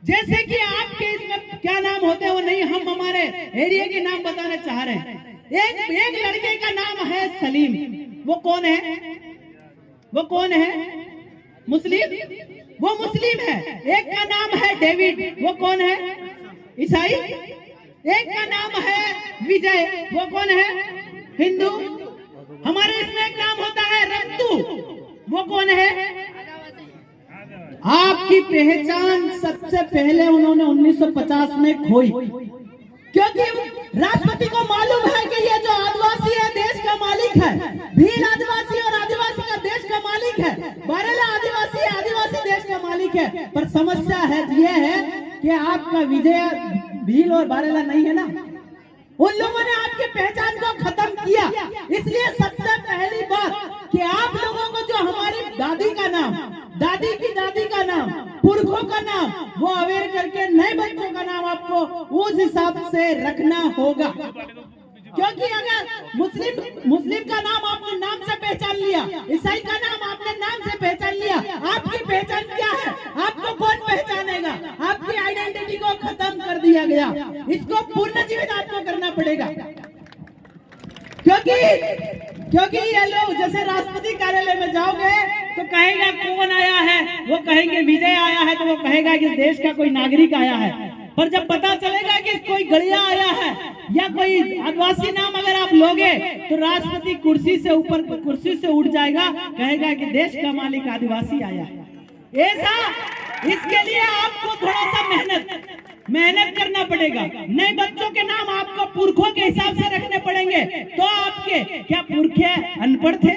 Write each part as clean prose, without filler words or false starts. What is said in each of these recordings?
जैसे कि आपके इसमें क्या नाम होते हैं वो नहीं, हम हमारे एरिया के नाम बताना चाह रहे हैं। एक लड़के का नाम है सलीम, वो कौन है? वो कौन है? मुस्लिम, वो मुस्लिम है। एक का नाम है डेविड, वो कौन है? ईसाई। एक का नाम है विजय, वो कौन है? हिंदू। हमारे इसमें एक नाम होता है रत्तू, वो कौन है? आपकी पहचान सबसे पहले उन्होंने 1950 में खोई, क्योंकि राष्ट्रपति को मालूम है कि ये जो आदिवासी है देश का मालिक है, भील आदिवासी और आदिवासी का देश का मालिक है, बारेला आदिवासी आदिवासी देश का मालिक है। पर समस्या है ये है कि आपका विजय भील और बारेला नहीं है ना, उन लोगों ने आपकी पहचान को खत्म किया। इसलिए सबसे पहली बात कि आप लोगों को जो हमारी दादी का नाम, दादी की दादी का नाम, पुरखों का नाम, वो अवेयर करके नए बच्चों का नाम आपको उस हिसाब से रखना होगा। क्योंकि अगर मुस्लिम का नाम आपने नाम से पहचान लिया, ईसाई का नाम आपने नाम से पहचान लिया, आपकी पहचान क्या है? आपको कौन पहचानेगा? आपकी आइडेंटिटी को खत्म कर दिया गया। इसको पुनर्जीवित आपको करना पड़ेगा। क्योंकि ये लोग जैसे राष्ट्रपति कार्यालय में जाओगे तो कहेगा कौन आया है, वो कहेंगे विजय आया है, तो वो कहेगा कि देश का कोई नागरिक आया है। पर जब पता चलेगा कि कोई गड़िया आया है या कोई आदिवासी नाम अगर आप लोगे तो राष्ट्रपति कुर्सी से उठ जाएगा, कहेगा कि देश का मालिक आदिवासी आया है। ऐसा इसके लिए आपको थोड़ा सा मेहनत करना पड़ेगा। नए बच्चों के नाम आपको पुरखों के हिसाब से रखने पड़ेंगे। तो आपके क्या पुरखे अनपढ़ थे?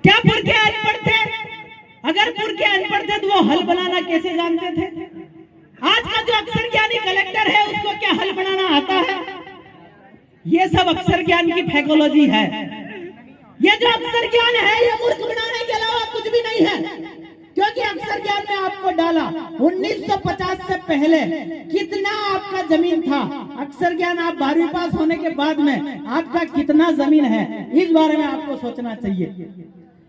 क्या पुरखे अनपढ़ थे? अगर पुरखे अनपढ़ थे तो वो हल बनाना कैसे जानते थे? आज का जो अक्षर ज्ञानी कलेक्टर है उसको क्या हल बनाना आता है? ये सब अक्षर ज्ञान की फैकोलॉजी है। ये जो अक्षर ज्ञान है ये मूर्ख बनाने के अलावा कुछ भी नहीं है। क्योंकि अक्षर ज्ञान में आपको डाला 1950 से पहले कितना आपका जमीन था, अक्षर ज्ञान आप 12वीं पास होने के बाद में आपका कितना जमीन है, इस बारे में आपको सोचना चाहिए।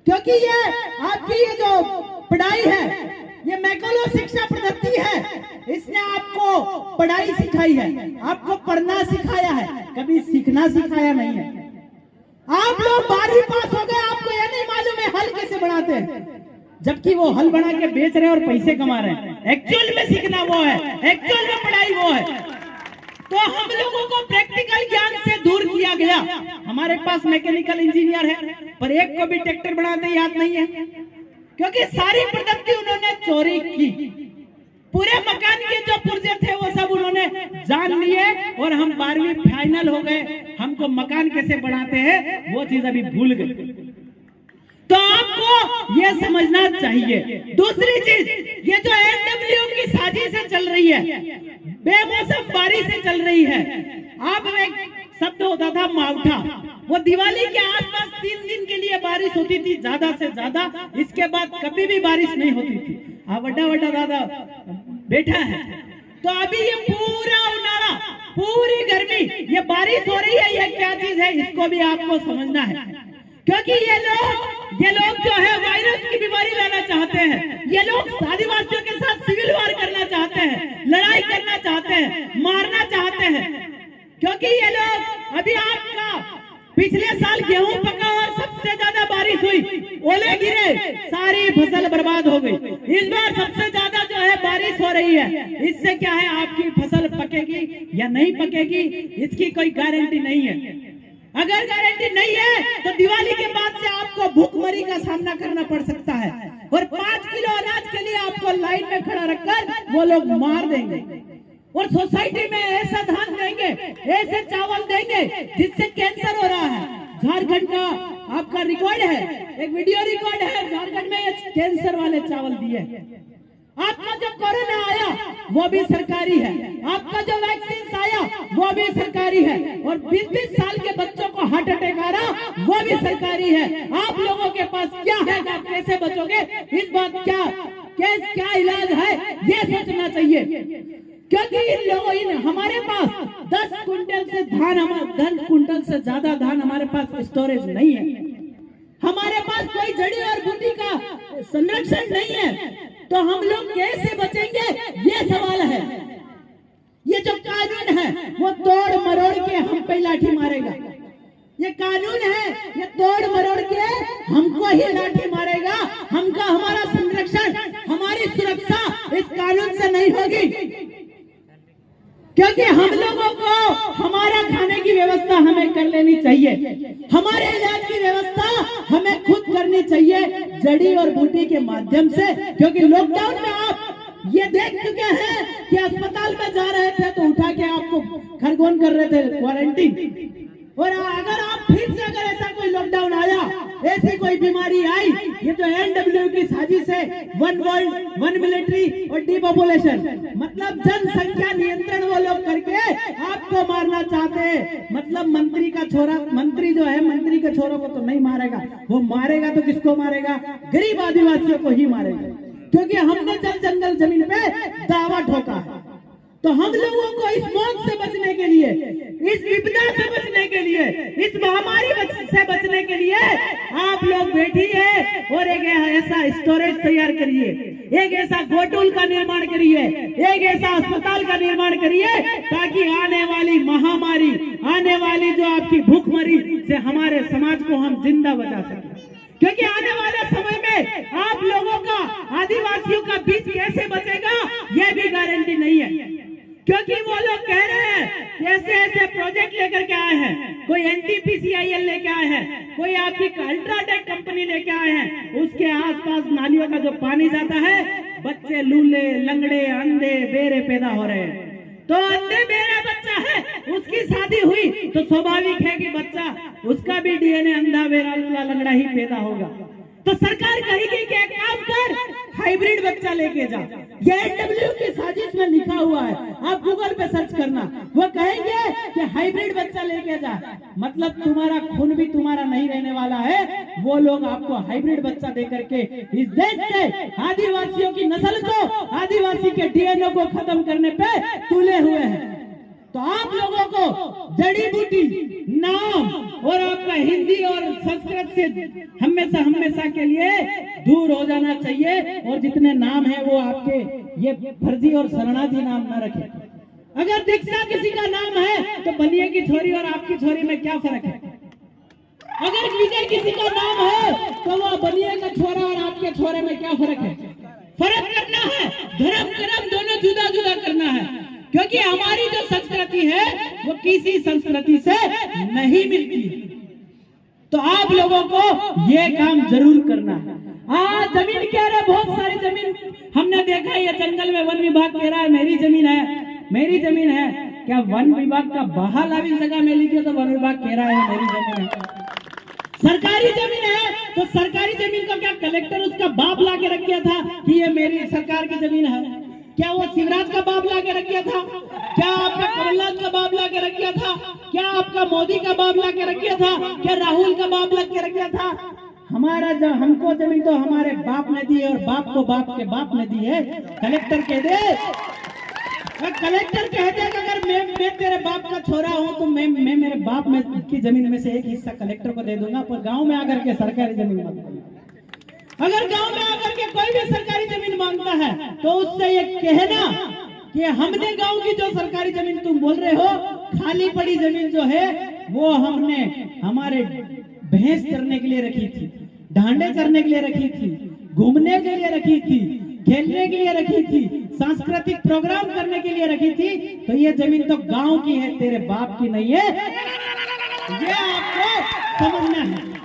क्योंकि ये आपकी ये जो पढ़ाई है ये मैकलो शिक्षा पद्धति है, इसने आपको पढ़ाई सिखाई है, आपको पढ़ना सिखाया है, कभी सीखना सिखाया नहीं है। आप लोग 12वीं पास हो गए, आपको यह नहीं मालूम है हल कैसे बनाते हैं, जबकि वो हल बना के बेच रहे हैं और पैसे कमा रहे हैं। एक्चुअल में सीखना वो है, एक्चुअल में पढ़ाई वो है। तो हम लोगों को प्रैक्टिकल ज्ञान से दूर किया गया। हमारे पास मैकेनिकल इंजीनियर है पर एक को भी ट्रैक्टर बनाते याद नहीं है, क्योंकि सारी पद्धति उन्होंने चोरी की। पूरे मकान के जो पुर्जे थे वो सब उन्होंने जान लिए और हम 12वीं फाइनल हो गए, हमको मकान कैसे बनाते हैं वो चीज अभी भूल गए। तो आपको ये समझना चाहिए। दूसरी चीज, ये जो एनडब्ल्यू की साजिश चल रही है, बेमौसम बारिश से चल रही है। आप एक शब्द होता था मावठा, वो दिवाली के आसपास 3 दिन के लिए बारिश होती थी ज्यादा से ज्यादा, इसके बाद कभी भी बारिश नहीं होती थी। वड्डा दादा बैठा है, तो अभी ये पूरा उनाला, पूरी गर्मी, ये बारिश हो रही है, ये क्या चीज है इसको भी आपको समझना है। क्योंकि ये लोग जो है वायरस की बीमारी लाना चाहते हैं, ये लोग आदिवासियों के साथ सिविल वार करना चाहते हैं, लड़ाई करना चाहते हैं, मारना चाहते हैं। क्योंकि ये लोग अभी आपका पिछले साल गेहूं पका और सबसे ज्यादा बारिश हुई, ओले गिरे, सारी फसल बर्बाद हो गई। इस बार सबसे ज्यादा जो है बारिश हो रही है, इससे क्या है आपकी फसल पकेगी या नहीं पकेगी इसकी कोई गारंटी नहीं है। अगर गारंटी नहीं है तो दिवाली के बाद से आपको भूखमरी का सामना करना पड़ सकता है और 5 किलो अनाज के लिए आपको लाइन में खड़ा रखकर वो लोग मार देंगे और सोसाइटी में ऐसा धान देंगे, ऐसे चावल देंगे जिससे कैंसर हो रहा है। झारखंड का आपका रिकॉर्ड है, एक वीडियो रिकॉर्ड है, झारखंड में कैंसर वाले चावल दिए। आपका जो कोरोना आया वो भी सरकारी है, आपका जो वैक्सीन आया वो भी सरकारी है और 20-20 साल के बच्चों को हार्ट अटैक आ रहा वो भी सरकारी है। आप लोगों के पास क्या है, आप कैसे बचोगे, इस बात क्या इलाज है ये सोचना चाहिए। क्योंकि इन लोगों हमारे पास 10 कुंटल से 10 कुंटल से ज्यादा धान हमारे पास स्टोरेज नहीं है, हमारे पास कोई जड़ी और बूटी का संरक्षण नहीं है। तो हम लोग कैसे बचेंगे, ये सवाल है। ये जो कानून है वो तोड़ मरोड़ के हम पे लाठी मारेगा। ये कानून है, ये तोड़ मरोड़ के हमको ही लाठी मारेगा। हमका हमारा संरक्षण, हमारी सुरक्षा इस कानून से नहीं होगी, क्योंकि हम लोगों को हमारा खाने की व्यवस्था हमें कर लेनी चाहिए, हमारे इलाज की व्यवस्था हमें खुद करनी चाहिए जड़ी और बूटी के माध्यम से। क्योंकि लॉकडाउन में आप ये देख चुके हैं कि अस्पताल में जा रहे थे तो उठा के आपको खरगोन कर रहे थे, क्वारंटीन। और अगर आप फिर से अगर ऐसा कोई लॉकडाउन आया, ऐसी कोई बीमारी आई, ये तो एनडब्ल्यू की साजिश है, वन वर्ल्ड वन मिलिट्री और डिपॉपुलेशन, मतलब जनसंख्या नियंत्रण वो लोग करके आपको मारना चाहते हैं। मतलब मंत्री का छोरा, मंत्री जो है, मंत्री के छोरों को तो नहीं मारेगा, वो मारेगा तो किसको मारेगा, गरीब आदिवासियों को ही मारेगा, क्योंकि हमने जल जंगल जमीन पे दावा ठोका है। तो हम लोगों को इस मौत से बचने के लिए, इस विपदा से बचने के लिए, इस महामारी से बचने के लिए आप लोग बैठिए और एक ऐसा स्टोरेज तैयार करिए, एक ऐसा गोटूल का निर्माण करिए, एक ऐसा अस्पताल का निर्माण करिए, ताकि आने वाली महामारी, आने वाली जो आपकी भूखमरी से हमारे समाज को हम जिंदा बचा सकें। क्योंकि आने वाले समय में आप लोगों का, आदिवासियों का बीच कैसे बचेगा, यह भी गारंटी नहीं है। क्योंकि वो लोग कह रहे हैं ऐसे ऐसे प्रोजेक्ट लेकर के आए हैं, कोई NTPCIL लेके आए हैं, कोई आपकी अल्ट्राटेक कंपनी लेके आए हैं, उसके आसपास नालियों का जो पानी जाता है, बच्चे लूले लंगड़े अंधे बेरे पैदा हो रहे हैं। तो अंधे बेरा बच्चा है, उसकी शादी हुई तो स्वाभाविक है कि बच्चा, उसका भी DNA अंधा बेरा लूला लंगड़ा ही पैदा होगा। तो सरकार कहेगी कि एक काम कर, हाइब्रिड बच्चा लेके जा। ये एनडब्ल्यू की साजिश में लिखा हुआ है, आप गूगल पे सर्च करना। वो कहेंगे कि हाइब्रिड बच्चा लेके जा, मतलब तुम्हारा खून भी तुम्हारा नहीं रहने वाला है। वो लोग आपको हाइब्रिड बच्चा देकर के इस देश से आदिवासियों की नस्ल को, आदिवासी के DNA को खत्म करने पे तुले हुए हैं। तो आप लोगों को जड़ी बूटी, नाम और आपका हिंदी और संस्कृत से हमेशा के लिए दूर हो जाना चाहिए। और जितने नाम है वो आपके ये फर्जी और शरणार्थी नाम न रखें। अगर दीक्षा किसी का नाम है तो बनिए की छोरी और आपकी छोरी में क्या फर्क है? अगर विजय किसी का नाम है तो वो बनिए का छोरा और आपके छोरे में क्या फर्क है? फर्क करना है, धर्म कर्म दोनों जुदा जुदा करना है। क्योंकि हमारी जो संस्कृति है वो किसी संस्कृति से नहीं मिलती। तो आप लोगों को ये काम जरूर करना है। आज जमीन कह रहे, बहुत सारी जमीन हमने देखा, ये जंगल में वन विभाग कह रहा है मेरी जमीन है, मेरी जमीन है। क्या वन विभाग का बहाल अभी जगह में लिखी तो वन विभाग कह रहा है मेरी जमीन है? सरकारी जमीन है तो सरकारी जमीन को क्या कलेक्टर उसका बाप ला के रख गया था कि ये मेरी सरकार की जमीन है? क्या वो शिवराज का बाप ला के रख गया था? क्या आपका कमलनाथ का बाप ला के रख गया था? क्या आपका मोदी का बाप ला के रख गया था? क्या राहुल का बाप ला के रख गया था? हमारा जो हमको जमीन तो हमारे बाप ने दी है, और बाप को बाप के बाप ने दी है। कलेक्टर कह दे, कलेक्टर कहते हैं कि अगर मैं तेरे बाप का छोरा हूं तो मैं मेरे बाप में की जमीन में से एक हिस्सा कलेक्टर को दे दूंगा, पर गांव में आकर के सरकारी जमीन मत देना। अगर गांव में आकर के कोई भी सरकारी जमीन मांगता है तो उससे ये कहना कि हमने गांव की जो सरकारी जमीन तुम बोल रहे हो, खाली पड़ी जमीन जो है वो हमने हमारे भैंस चरने के लिए रखी थी, ढांडे चरने के लिए रखी थी, घूमने के लिए रखी थी, खेलने के लिए रखी थी, सांस्कृतिक प्रोग्राम करने के लिए रखी थी। तो ये जमीन तो गांव की है, तेरे बाप की नहीं है। ये आपको समझना है।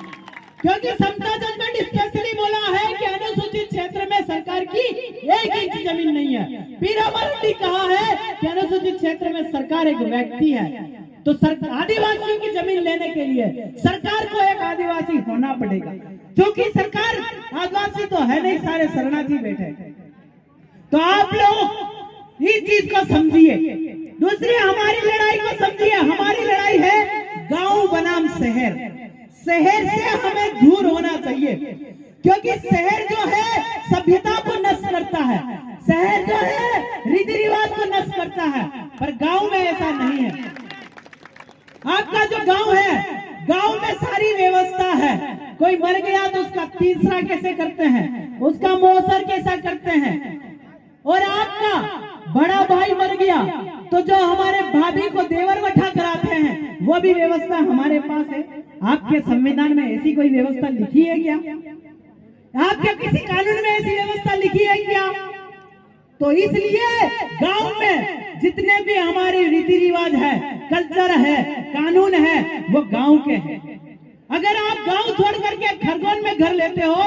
क्योंकि समता जजमेंट स्पेशली बोला है कि अनुसूचित क्षेत्र में सरकार की 1 इंच जमीन नहीं है। पीरामल ने कहा है कि अनुसूचित क्षेत्र में सरकार एक व्यक्ति है। तो आदिवासियों की जमीन लेने के लिए सरकार को एक आदिवासी होना पड़ेगा, क्योंकि सरकार आदिवासी तो है नहीं, सारे शरणार्थी बैठे। तो आप लोग इस चीज को समझिए। दूसरी हमारी लड़ाई को समझिए। हमारी लड़ाई है गांव बनाम शहर। शहर से हमें दूर होना चाहिए, क्योंकि शहर जो है सभ्यता को नष्ट करता है, शहर जो है रीति रिवाज को नष्ट करता है, पर गांव में ऐसा नहीं है। आपका जो गांव है, गांव में सारी व्यवस्था है। कोई मर गया तो उसका तीसरा कैसे करते हैं, उसका मोसर कैसा करते हैं, भाई मर गया तो जो हमारे भाभी को देवर बैठा कराते हैं वो भी व्यवस्था हमारे पास है। आपके संविधान में ऐसी कोई व्यवस्था लिखी है क्या? आपके किसी कानून में ऐसी व्यवस्था लिखी है क्या? तो इसलिए गांव में जितने भी हमारे रीति रिवाज है, कल्चर है, कानून है, वो गांव के हैं। अगर आप गांव छोड़ करके खरगोन में घर लेते हो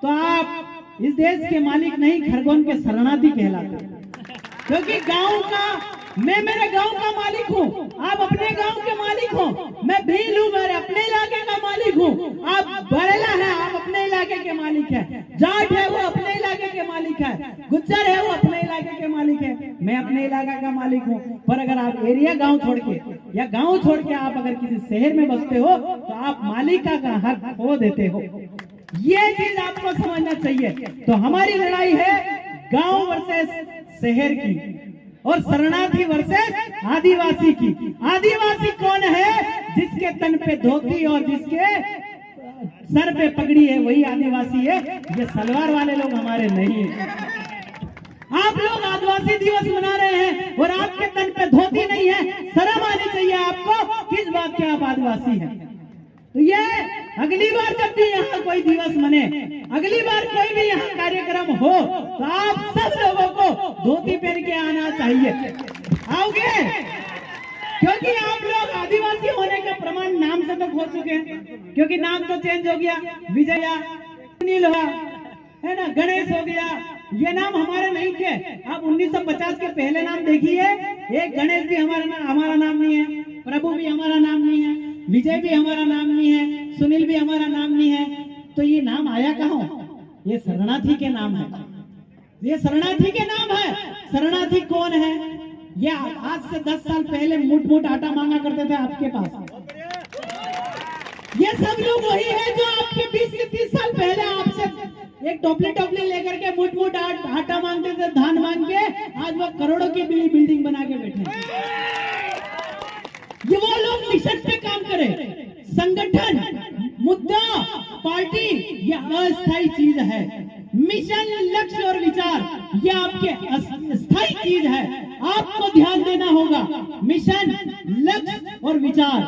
तो आप इस देश के मालिक नहीं, खरगोन के शरणार्थी कहलाते हैं। क्योंकि गांव का, मैं मेरे गांव का मालिक हूँ, आप अपने गांव के मालिक हो। मैं भील हूँ, मेरे अपने इलाके का मालिक हूँ। आप बरेला है, आप अपने इलाके के मालिक है। जाट है, वो अपने इलाके के मालिक है। गुज्जर है, वो अपने इलाके के मालिक है। मैं अपने इलाके का मालिक हूँ। पर अगर आप एरिया गांव छोड़ के या गांव छोड़ के आप अगर किसी शहर में बसते हो तो आप मालिका का हक खो देते हो। ये चीज आपको समझना चाहिए। तो हमारी लड़ाई है गांव वर्सेस शहर की और शरणार्थी वर्सेस आदिवासी की। आदिवासी कौन है? जिसके तन पे धोती और जिसके सर पे पगड़ी है, वही आदिवासी है। ये सलवार वाले लोग हमारे नहीं है। आप लोग आदिवासी दिवस मना रहे हैं और आपके तन पे धोती नहीं है। शर्म आनी चाहिए आपको किस बात के आप आदिवासी हैं। तो ये अगली बार जब भी यहाँ कोई दिवस मने, अगली बार कोई भी यहाँ कार्यक्रम हो तो आप सब लोगों को धोती पहन के आना चाहिए। आओगे? क्योंकि आप लोग आदिवासी होने का प्रमाण नाम से तो खो चुके हैं, क्योंकि नाम तो चेंज हो गया। विजया, सुनील हुआ है ना, गणेश हो गया। ये नाम हमारे नहीं थे। आप 1950 के पहले नाम देखिए, एक गणेश भी हमारा नाम नहीं है, प्रभु भी हमारा नाम नहीं है, विजय भी हमारा नाम नहीं है, सुनील भी हमारा नाम नहीं है। तो ये नाम आया कहाँ? ये शरणार्थी के नाम है। ये शरणार्थी के नाम है। शरणार्थी कौन है? ये आज से 10 साल पहले मुठ आटा मांगा करते थे आपके पास। ये सब लोग वही है जो आपके 20 से 30 साल पहले आपसे एक टोपली लेकर के मुठ आटा मांगते थे, धान मांग के। आज वो करोड़ों की बिल्डिंग बना के बैठे। ये वो लोग मिशन पे काम करें। संगठन, मुद्दा, पार्टी ये अस्थायी चीज है। मिशन, लक्ष्य और विचार ये आपके स्थायी चीज है। आपको ध्यान देना होगा। मिशन, लक्ष्य और विचार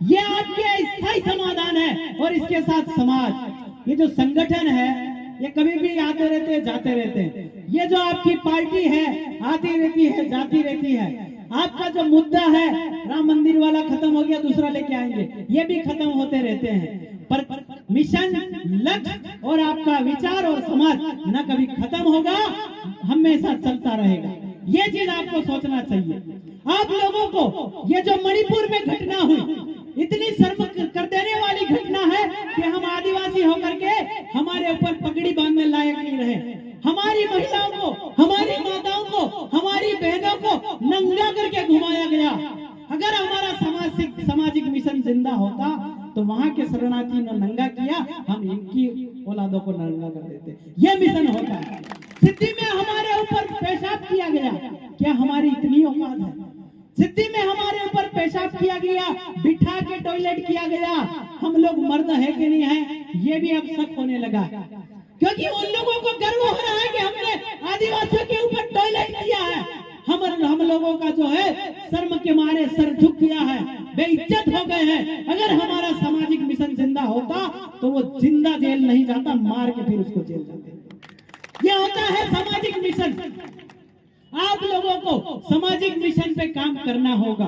ये आपके स्थायी समाधान है। और इसके साथ समाज, ये जो संगठन है ये कभी भी आते रहते हैं, जाते रहते हैं। ये जो आपकी पार्टी है आती रहती है, जाती रहती है। आपका जो मुद्दा है, राम मंदिर वाला खत्म हो गया, दूसरा लेके आएंगे, ये भी खत्म होते रहते हैं। पर मिशन, लक्ष्य और आपका विचार और समाज न कभी खत्म होगा, हमेशा चलता रहेगा। ये चीज आपको सोचना चाहिए। आप लोगों को ये जो मणिपुर में घटना हुई, इतनी शर्म कर देने वाली घटना है कि हम आदिवासी होकर के हमारे ऊपर पगड़ी बांधने लायक नहीं रहे। हमारी महिलाओं को, हमारी माताओं को, हमारी बहनों को नंगा करके घुमाया गया। अगर हमारा सामाजिक मिशन जिंदा होता तो वहां के शरणार्थी ने नंगा किया, हम इनकी औलादों को नंगा कर देते। ये मिशन होता है। सिद्धि में हमारे ऊपर पेशाब किया गया, क्या हमारी इतनी औकात है? सिद्धि में हमारे ऊपर पेशाब किया गया, बिठा के टॉयलेट किया गया। हम लोग मर्द है कि नहीं है, ये भी अब शक होने लगा। क्योंकि उन लोगों को गर्व हो रहा है कि हमने आदिवासियों के ऊपर टॉयलेट किया है। हम लोगों का जो है शर्म के मारे सर झुक गया है, बेइज्जत हो गए हैं। अगर हमारा सामाजिक मिशन जिंदा होता तो वो जिंदा जेल नहीं जाता, मार के फिर उसको जेल जाते। ये होता है सामाजिक मिशन। आप लोगों को सामाजिक मिशन पे काम करना होगा।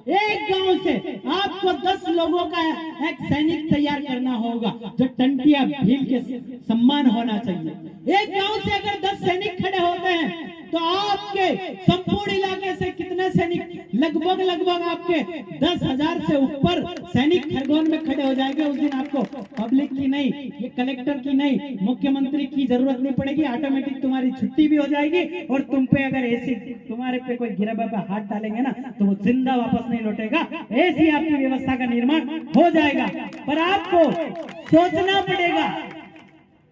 एक गांव से आपको 10 लोगों का एक सैनिक तैयार करना होगा जो टंटिया भील के सम्मान होना चाहिए। एक गांव से अगर 10 सैनिक खड़े होते हैं तो आपके संपूर्ण इलाके से कितने सैनिक, लगभग आपके 10,000 से ऊपर सैनिक खरगोन में खड़े हो जाएंगे। उस दिन आपको पब्लिक की नहीं, ये कलेक्टर की नहीं, मुख्यमंत्री की जरूरत नहीं पड़ेगी। ऑटोमेटिक तुम्हारी छुट्टी भी हो जाएगी। और तुम पे अगर ऐसी तुम्हारे पे कोई गिरबा पे हाथ डालेंगे ना तो वो जिंदा वापस नहीं लौटेगा। ऐसी आपकी व्यवस्था का निर्माण हो जाएगा। पर आपको सोचना पड़ेगा,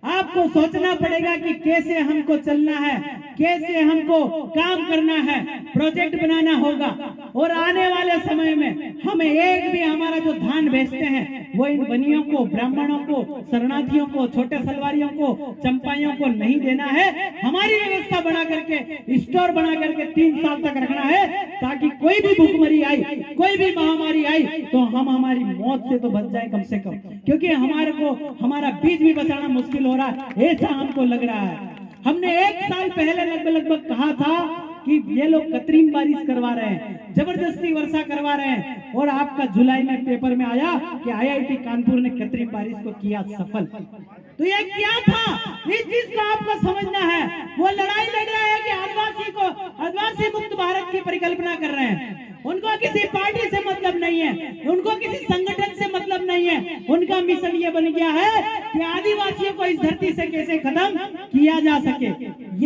आपको सोचना पड़ेगा कि कैसे हमको चलना है, कैसे हमको काम करना है। प्रोजेक्ट बनाना होगा। और आने वाले समय में हमें एक भी हमारा जो धान बेचते हैं वो इन बनियों को, ब्राह्मणों को, शरणार्थियों को, छोटे सलवारियों को, चंपाइयों को नहीं देना है। हमारी व्यवस्था बना करके, स्टोर बना करके 3 साल तक रखना है, ताकि कोई भी भूखमरी आई, कोई भी महामारी आई तो हम हमारी मौत से तो बच जाए कम से कम, क्योंकि हमारे को हमारा बीज भी बचाना मुश्किल हो रहा है, ऐसा हमको लग रहा है। हमने 1 साल पहले लगभग कहा था कि ये लोग कृत्रिम बारिश करवा रहे हैं, जबरदस्ती वर्षा करवा रहे हैं, और आपका जुलाई में पेपर में आया कि IIT कानपुर ने कृत्रिम बारिश को किया सफल। तो ये क्या था, इस चीज को आपको समझना है। वो लड़ाई लड़ रहे हैं कि आदिवासी मुक्त भारत की परिकल्पना कर रहे हैं। उनको किसी पार्टी से मतलब नहीं है, उनको किसी संगठन से मतलब नहीं है। उनका मिशन ये बन गया है कि आदिवासियों को इस धरती से कैसे खत्म किया जा सके।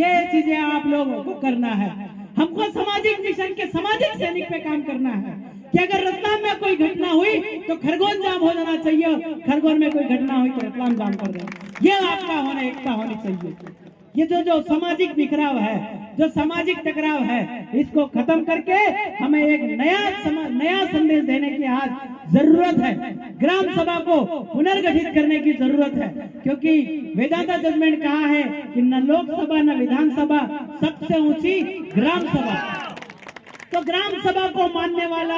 ये चीजें आप लोगों को करना है। हमको सामाजिक मिशन के सामाजिक सैनिक पे काम करना है कि अगर रतलाम में कोई घटना हुई तो खरगोन जाम हो जाना चाहिए, खरगोन में कोई घटना हुई तो रतलाम जाम कर देना। ये आपका होना, एकता होनी चाहिए। ये जो सामाजिक बिखराव है, जो सामाजिक टकराव है, इसको खत्म करके हमें एक नया संदेश देने की आज जरूरत है। ग्राम सभा को पुनर्गठित करने की जरूरत है, क्योंकि वेदांता जजमेंट कहा है कि न लोकसभा न विधानसभा, सबसे ऊंची ग्राम सभा। तो ग्राम सभा को मानने वाला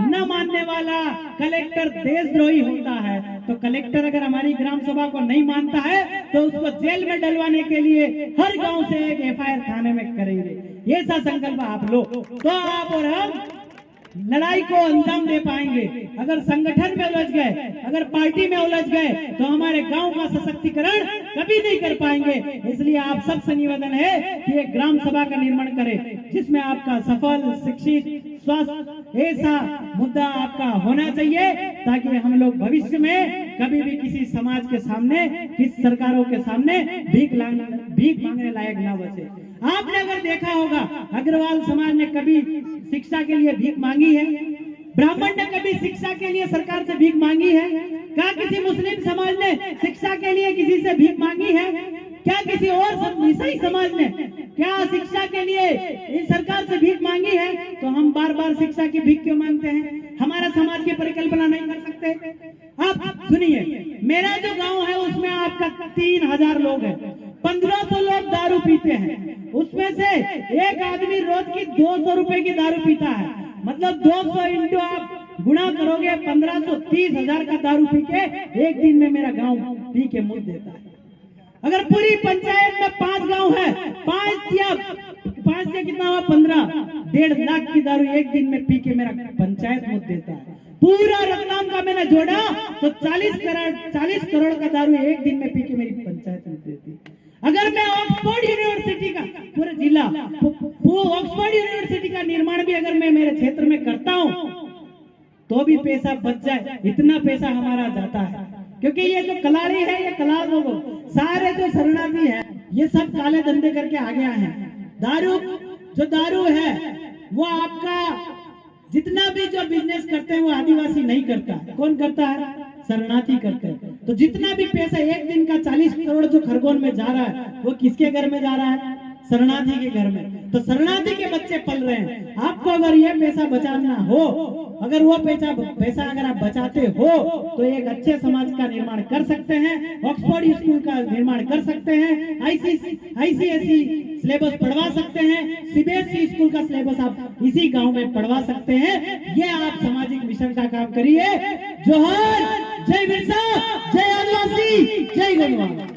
न मानने वाला कलेक्टर देशद्रोही होता है। तो कलेक्टर अगर हमारी ग्राम सभा को नहीं मानता है तो उसको जेल में डलवाने के लिए हर गांव से एक FIR थाने में करेंगे। ऐसा संकल्प आप लो तो आप और हम लड़ाई को अंजाम दे पाएंगे। अगर संगठन में उलझ गए, अगर पार्टी में उलझ गए तो हमारे गांव का सशक्तिकरण कभी नहीं कर पाएंगे। इसलिए आप सबसे निवेदन है कि एक ग्राम सभा का निर्माण करें, जिसमें आपका सफल, शिक्षित, स्वस्थ ऐसा मुद्दा आपका होना चाहिए, ताकि हम लोग भविष्य में कभी भी किसी समाज के सामने, किसी सरकारों के सामने भीख मांगने लायक ना बचे। आपने अगर देखा होगा, अग्रवाल समाज ने कभी शिक्षा के लिए भीख मांगी है? ब्राह्मण ने कभी शिक्षा के लिए सरकार से भीख मांगी है? क्या किसी मुस्लिम समाज ने शिक्षा के लिए किसी से भीख मांगी है? क्या किसी और ईसाई समाज ने क्या शिक्षा के लिए इस सरकार से भीख मांगी है? तो हम बार बार शिक्षा की भीख क्यों मांगते हैं? हमारा समाज की परिकल्पना नहीं कर सकते? आप सुनिए, मेरा जो गांव है उसमें आपका 3000 लोग हैं, 1500 लोग दारू पीते हैं। उसमें से एक आदमी रोज की 200 रुपए की दारू पीता है। मतलब 200 इंटू आप गुणा करोगे 1530,000 का दारू पी के एक दिन में मेरा गांव पी के मुंह देता है। अगर पूरी पंचायत में 5 गांव है, 5 से कितना हुआ 15, 1.5 लाख की दारू एक दिन में पी के मेरा पंचायत मुंह देता है। पूरा रतलाम का मैंने जोड़ा तो 40 करोड़ का दारू एक दिन में पी के मेरी पंचायत मुंह देती है। अगर मैं ऑक्सफोर्ड यूनिवर्सिटी का पूरे जिला ऑक्सफोर्ड यूनिवर्सिटी का निर्माण भी अगर मैं मेरे क्षेत्र में करता हूं तो भी पैसा बच जाए, इतना पैसा हमारा जाता है। क्योंकि ये जो कलाड़ी है, ये कलाड़ लोग सारे जो शरणार्थी है, ये सब काले धंधे करके आ गया है। दारू है वो आपका जितना भी जो बिजनेस करते हैं वो आदिवासी नहीं करता। कौन करता है? शरणार्थी करते हैं। तो जितना भी पैसा एक दिन का 40 करोड़ जो खरगोन में जा रहा है वो किसके घर में जा रहा है? शरणार्थी के घर में। तो शरणार्थी के बच्चे पल रहे हैं। आपको अगर ये पैसा बचाना हो, अगर वो पैसा अगर आप बचाते हो तो एक अच्छे समाज का निर्माण कर सकते हैं, ऑक्सफोर्ड स्कूल का निर्माण कर सकते हैं, ICSE सिलेबस पढ़वा सकते हैं, CBSE स्कूल का सिलेबस आप इसी गांव में पढ़वा सकते हैं। ये आप सामाजिक मिशन का काम करिए। जोहर, जय बिरसा, जय आदिवासी, जय गढ़वाल।